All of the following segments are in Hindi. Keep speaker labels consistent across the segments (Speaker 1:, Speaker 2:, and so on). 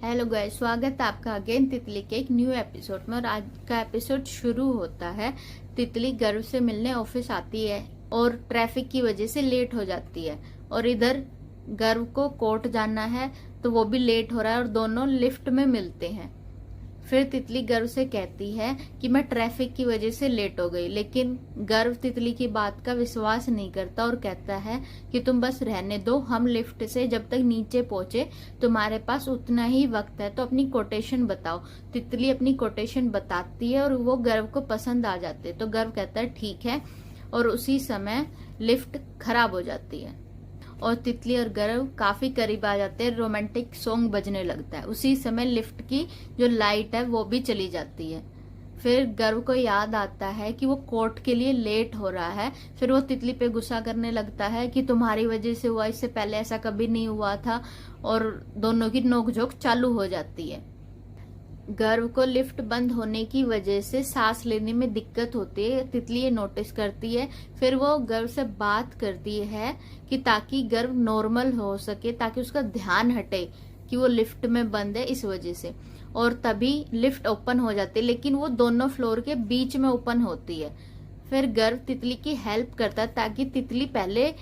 Speaker 1: हेलो गाइस, स्वागत है आपका अगेन तितली के एक न्यू एपिसोड में। और आज का एपिसोड शुरू होता है। तितली गर्व से मिलने ऑफिस आती है और ट्रैफिक की वजह से लेट हो जाती है। और इधर गर्व को कोर्ट जाना है तो वो भी लेट हो रहा है और दोनों लिफ्ट में मिलते हैं। फिर तितली गर्व से कहती है कि मैं ट्रैफिक की वजह से लेट हो गई, लेकिन गर्व तितली की बात का विश्वास नहीं करता और कहता है कि तुम बस रहने दो, हम लिफ्ट से जब तक नीचे पहुंचे तुम्हारे पास उतना ही वक्त है, तो अपनी कोटेशन बताओ। तितली अपनी कोटेशन बताती है और वो गर्व को पसंद आ जाते, तो गर्व कहता है ठीक है। और उसी समय लिफ्ट खराब हो जाती है और तितली और गर्व काफी करीब आ जाते हैं। रोमांटिक सॉन्ग बजने लगता है। उसी समय लिफ्ट की जो लाइट है वो भी चली जाती है। फिर गर्व को याद आता है कि वो कोर्ट के लिए लेट हो रहा है। फिर वो तितली पे गुस्सा करने लगता है कि तुम्हारी वजह से हुआ, इससे पहले ऐसा कभी नहीं हुआ था। और दोनों की नोकझोंक चालू हो जाती है। गर्व को लिफ्ट बंद होने की वजह से सांस लेने में दिक्कत होती है। तितली ये नोटिस करती है। फिर वो गर्व से बात करती है कि ताकि गर्व नॉर्मल हो सके, ताकि उसका ध्यान हटे कि वो लिफ्ट में बंद है इस वजह से। और तभी लिफ्ट ओपन हो जाती है, लेकिन वो दोनों फ्लोर के बीच में ओपन होती है। फिर गर्व तितली की हेल्प करता है ताकि तितली पहले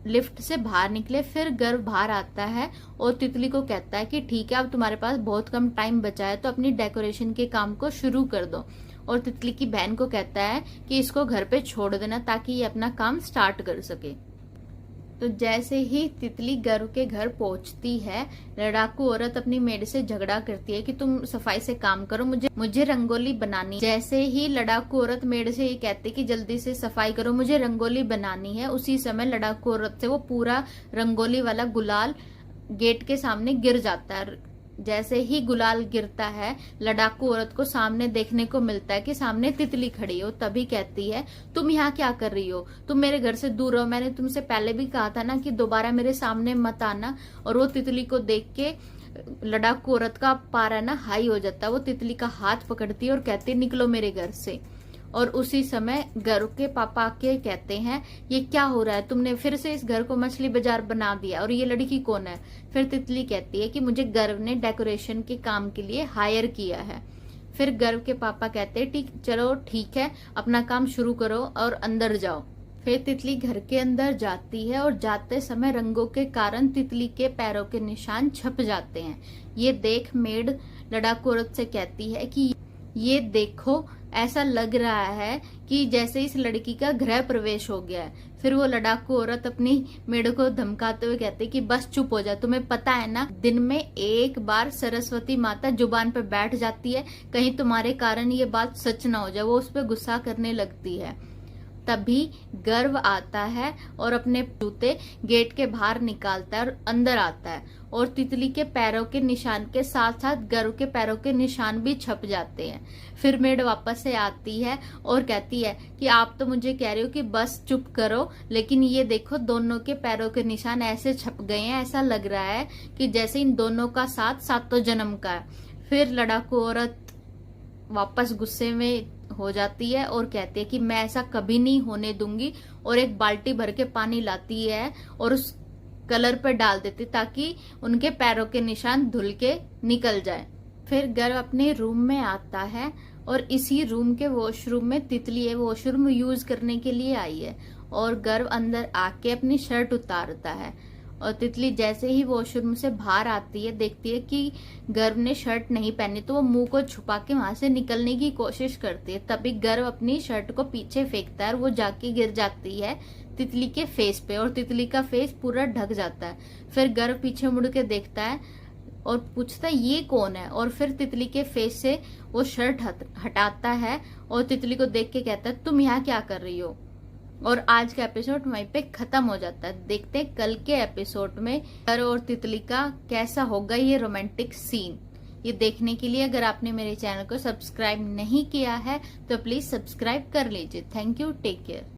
Speaker 1: लिफ्ट से बाहर निकले। फिर गर्व बाहर आता है और तितली को कहता है कि ठीक है, अब तुम्हारे पास बहुत कम टाइम बचा है तो अपनी डेकोरेशन के काम को शुरू कर दो। और तितली की बहन को कहता है कि इसको घर पे छोड़ देना ताकि ये अपना काम स्टार्ट कर सके। तो जैसे ही तितली गर्व के घर पहुंचती है, लड़ाकू औरत अपनी मेड से झगड़ा करती है कि तुम सफाई से काम करो, मुझे रंगोली बनानी। जैसे ही लड़ाकू औरत मेड से ये कहती कि जल्दी से सफाई करो, मुझे रंगोली बनानी है, उसी समय लड़ाकू औरत से वो पूरा रंगोली वाला गुलाल गेट के सामने गिर जाता है। जैसे ही गुलाल गिरता है, लड़ाकू औरत को सामने देखने को मिलता है कि सामने तितली खड़ी हो। तभी कहती है तुम यहाँ क्या कर रही हो, तुम मेरे घर से दूर रहो, मैंने तुमसे पहले भी कहा था ना कि दोबारा मेरे सामने मत आना। और वो तितली को देख के लड़ाकू औरत का पारा ना हाई हो जाता है। वो तितली का हाथ पकड़ती है और कहती है निकलो मेरे घर से। और उसी समय गर्व के पापा आके कहते हैं ये क्या हो रहा है, तुमने फिर से इस घर को मछली बाजार बना दिया, और ये लड़की कौन है। फिर तितली कहती है कि मुझे गर्व ने डेकोरेशन के काम के लिए हायर किया है। फिर गर्व के पापा कहते हैं ठीक, चलो ठीक है, अपना काम शुरू करो और अंदर जाओ। फिर तितली घर के अंदर जाती है और जाते समय रंगों के कारण तितली के पैरों के निशान छप जाते हैं। ये देख मेड लड़ाकू औरत से कहती है कि ये देखो, ऐसा लग रहा है कि जैसे इस लड़की का गृह प्रवेश हो गया है। फिर वो लड़ाकू औरत अपनी मेड को धमकाते हुए कहती कि बस चुप हो जा, तुम्हें पता है ना दिन में एक बार सरस्वती माता जुबान पे बैठ जाती है, कहीं तुम्हारे कारण ये बात सच ना हो जाए। वो उस पर गुस्सा करने लगती है। तभी गर्व आता है और अपने जूते गेट के बाहर निकालता है और अंदर आता है। और तितली के पैरों के निशान के साथ साथ गर्व के पैरों के निशान भी छप जाते हैं। फिर मेड वापस से आती है और कहती है कि आप तो मुझे कह रहे हो कि बस चुप करो, लेकिन ये देखो दोनों के पैरों के निशान ऐसे छप गए हैं, ऐसा लग रहा है कि जैसे इन दोनों का साथ सातों जन्म का है। फिर लड़ाकू औरत वापस गुस्से में हो जाती है और कहती है कि मैं ऐसा कभी नहीं होने दूंगी। और एक बाल्टी भर के पानी लाती है और उस कलर पे डाल देती ताकि उनके पैरों के निशान धुल के निकल जाए। फिर गर्व अपने रूम में आता है और इसी रूम के वॉशरूम में तितली वॉशरूम यूज करने के लिए आई है। और गर्व अंदर आके अपनी शर्ट उतारता है और तितली जैसे ही वॉशरूम से बाहर आती है, देखती है कि गर्व ने शर्ट नहीं पहनी, तो वो मुंह को छुपा के वहां से निकलने की कोशिश करती है। तभी गर्व अपनी शर्ट को पीछे फेंकता है और वो जाके गिर जाती है तितली के फेस पे और तितली का फेस पूरा ढक जाता है। फिर गर्व पीछे मुड़ के देखता है और पूछता है ये कौन है। और फिर तितली के फेस से वो शर्ट हटाता है और तितली को देख के कहता है तुम यहाँ क्या कर रही हो। और आज का एपिसोड वहीं पे खत्म हो जाता है। देखते हैं कल के एपिसोड में गर्व और तितली का कैसा होगा ये रोमांटिक सीन। ये देखने के लिए अगर आपने मेरे चैनल को सब्सक्राइब नहीं किया है तो प्लीज सब्सक्राइब कर लीजिए। Thank you, take care.